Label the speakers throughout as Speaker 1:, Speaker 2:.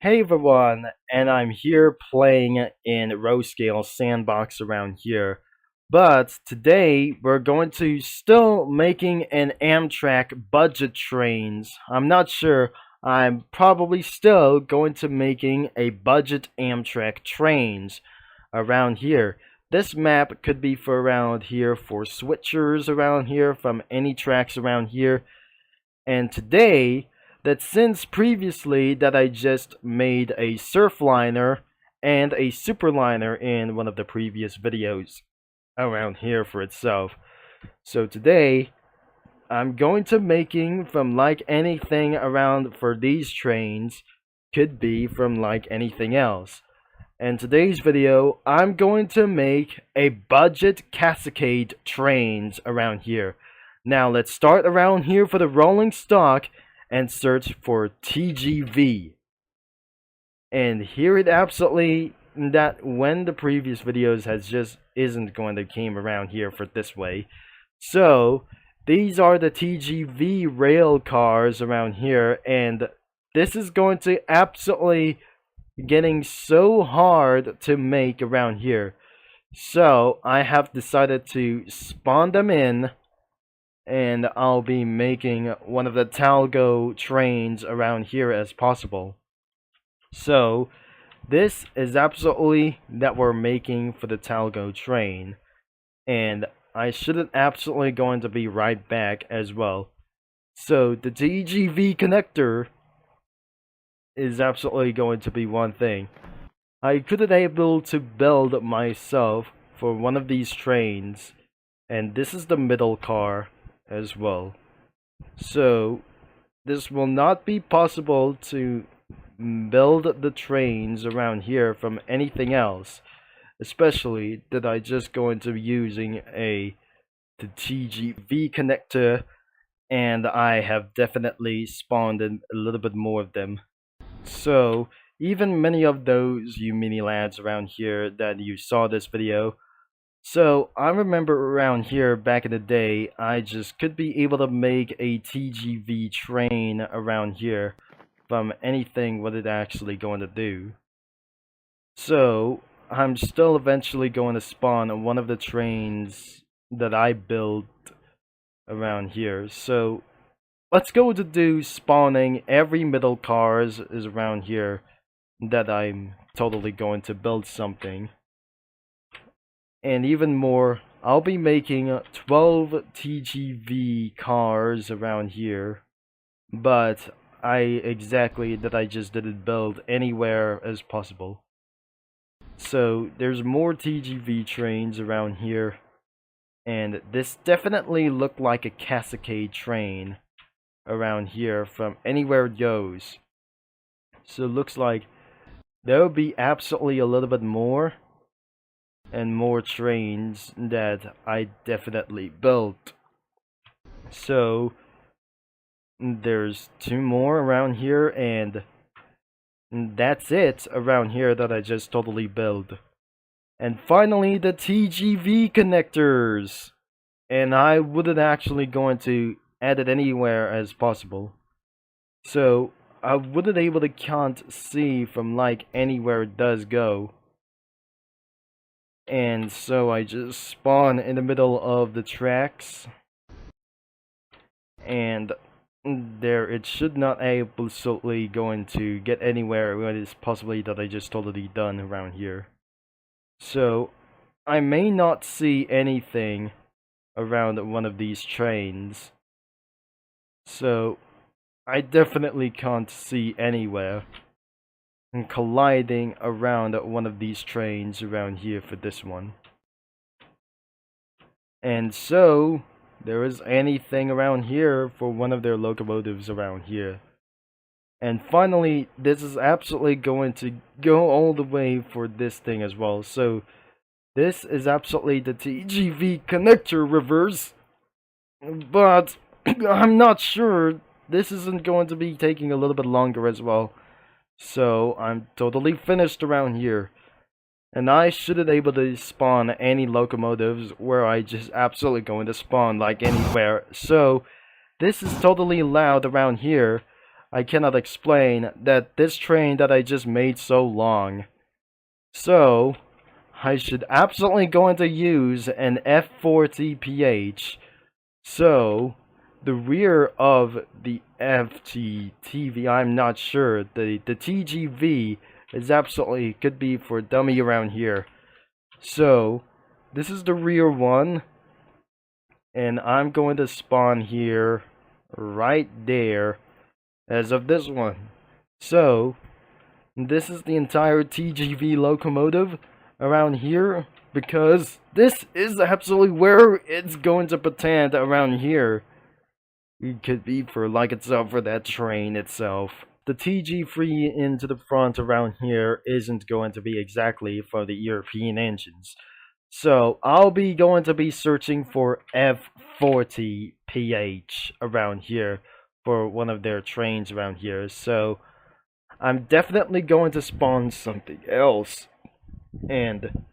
Speaker 1: Hey everyone, and I'm here playing in row scale Sandbox around here. But today we're going to still making an Amtrak budget trains. I'm not sure. I'm probably still going to making a budget Amtrak trains around here. This map could be for around here for switchers around here from any tracks around here. And today, that since previously that I just made a surfliner and a superliner in one of the previous videos around here for itself. So today, I'm going to making from like anything around for these trains could be from like anything else. In today's video, I'm going to make a budget Cascade trains around here. Now let's start around here for the rolling stock and search for TGV. And here it absolutely that when the previous videos has just isn't going to came around here for this way. So these are the TGV rail cars around here, and this is going to absolutely getting so hard to make around here. So I have decided to spawn them in, and I'll be making one of the Talgo trains around here as possible. So this is absolutely that we're making for the Talgo train, and I shouldn't absolutely going to be right back as well. So the TGV connector is absolutely going to be one thing. I couldn't able to build myself for one of these trains, and this is the middle car as well. So this will not be possible to build the trains around here from anything else, especially that I just going to be using the TGV connector, and I have definitely spawned in a little bit more of them. So even many of those you mini lads around here that you saw this video. So I remember around here back in the day, I just could be able to make a TGV train around here from anything what it actually going to do. So I'm still eventually going to spawn one of the trains that I built around here. So let's go to do spawning every middle cars is around here that I'm totally going to build something. And even more, I'll be making 12 TGV cars around here, but I just didn't build anywhere as possible. So there's more TGV trains around here, and this definitely looked like a Cascade train around here from anywhere it goes. So it looks like there will be absolutely a little bit more and more trains that I definitely built. So there's 2 more around here, and that's it around here that I just totally built. And finally the TGV connectors, and I wouldn't actually going to add it anywhere as possible. So I wouldn't able to can't see from like anywhere it does go. And so I just spawn in the middle of the tracks, and there it should not absolutely going to get anywhere when it's possibly that I just totally done around here. So I may not see anything around one of these trains, so I definitely can't see anywhere and colliding around one of these trains around here for this one. And so there is anything around here for one of their locomotives around here. And finally, this is absolutely going to go all the way for this thing as well. So this is absolutely the TGV connector reverse, but I'm not sure. This isn't going to be taking a little bit longer as well. So I'm totally finished around here, and I shouldn't able to spawn any locomotives where I just absolutely going to spawn like anywhere. So this is totally loud around here. I cannot explain that this train that I just made so long. So, I should absolutely going to use an F40PH. So, the rear of the FTTV, I'm not sure. The TGV is absolutely could be for dummy around here. So, this is the rear one. And I'm going to spawn here, right there, as of this one. So, this is the entire TGV locomotive around here, because this is absolutely where it's going to pretend around here. It could be for like itself for that train itself. The TG3 into the front around here isn't going to be exactly for the European engines. So I'll be going to be searching for F40PH around here for one of their trains around here. So I'm definitely going to spawn something else, and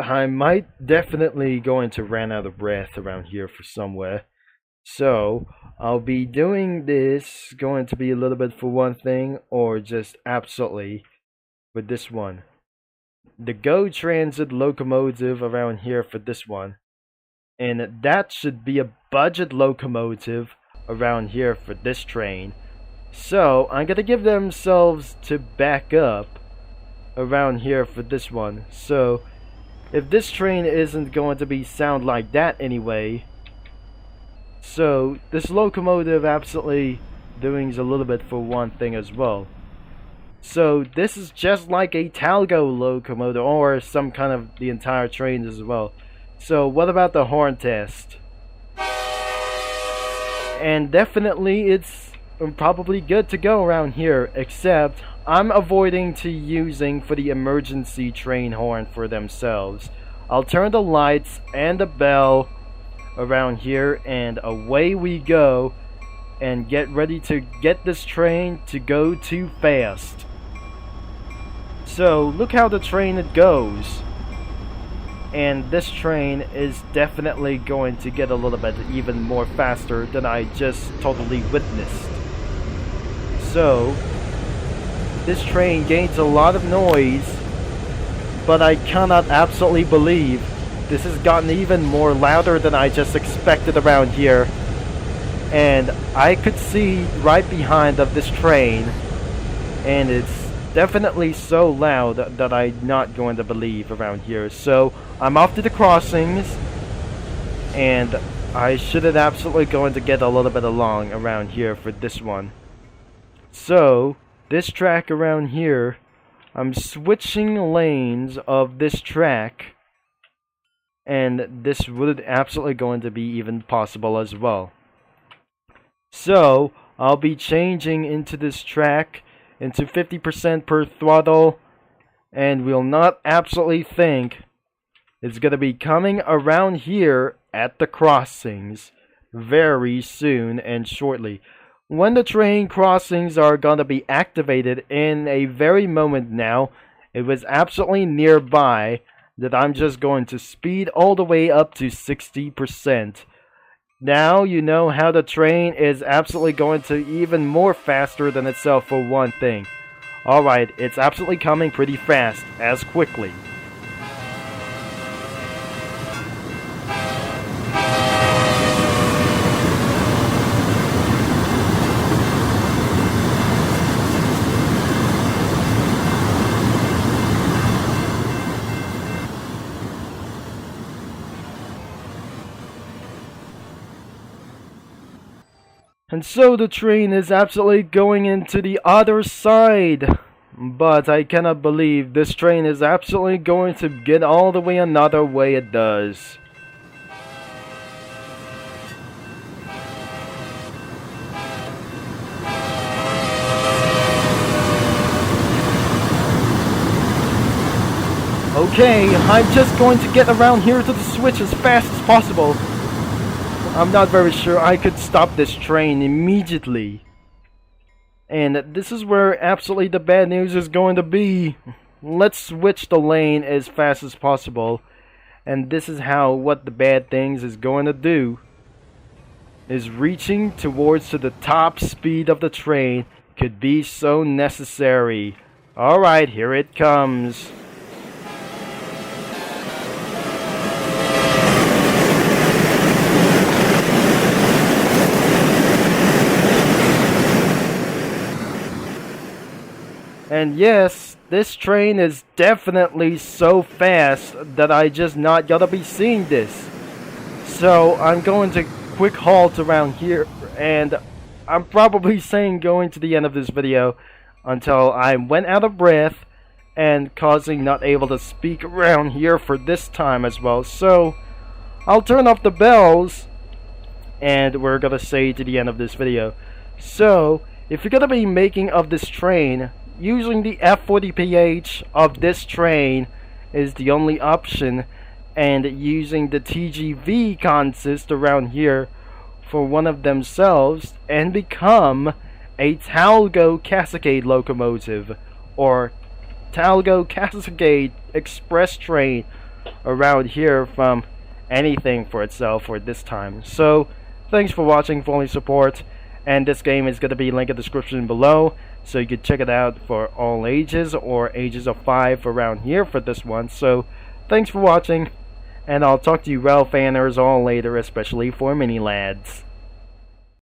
Speaker 1: I might definitely going to run out of breath around here for somewhere. So I'll be doing this going to be a little bit for one thing, or just absolutely with this one. The Go Transit locomotive around here for this one, and that should be a budget locomotive around here for this train. So I'm gonna give themselves to back up around here for this one. So if this train isn't going to be sound like that anyway, so this locomotive absolutely doing a little bit for one thing as well. So this is just like a Talgo locomotive, or some kind of the entire train as well. So what about the horn test? And definitely it's probably good to go around here, except I'm avoiding to using for the emergency train horn for themselves. I'll turn the lights and the bell around here, and away we go, and get ready to get this train to go too fast. So look how the train it goes, and this train is definitely going to get a little bit even more faster than I just totally witnessed. So this train gains a lot of noise, but I cannot absolutely believe this has gotten even more louder than I just expected around here. And I could see right behind of this train, and it's definitely so loud that I'm not going to believe around here. So I'm off to the crossings, and I should have absolutely going to get a little bit along around here for this one. So this track around here, I'm switching lanes of this track, and this would absolutely going to be even possible as well. So I'll be changing into this track into 50% per throttle, and we'll not absolutely think it's gonna be coming around here at the crossings very soon and shortly. When the train crossings are gonna be activated in a very moment now, it was absolutely nearby that I'm just going to speed all the way up to 60%. Now you know how the train is absolutely going to even more faster than itself for one thing. Alright, it's absolutely coming pretty fast, as quickly. And so the train is absolutely going into the other side. But I cannot believe this train is absolutely going to get all the way another way it does. Okay, I'm just going to get around here to the switch as fast as possible. I'm not very sure I could stop this train immediately. And this is where absolutely the bad news is going to be. Let's switch the lane as fast as possible. And this is how what the bad things is going to do. is reaching towards to the top speed of the train could be so necessary. Alright, here it comes. And yes, this train is definitely so fast that I just not gotta be seeing this. So I'm going to quick halt around here, and I'm probably saying going to the end of this video until I went out of breath and causing not able to speak around here for this time as well. So I'll turn off the bells and we're gonna say to the end of this video. So if you're gonna be making of this train, using the F40PH of this train is the only option, and using the TGV consist around here for one of themselves and become a Talgo Cascade locomotive or Talgo Cascade express train around here from anything for itself for this time. So thanks for watching, for all your support, and this game is going to be linked in the description below, so you can check it out for all ages or ages of 5 around here for this one. So thanks for watching, and I'll talk to you rail fanners all later, especially for mini lads.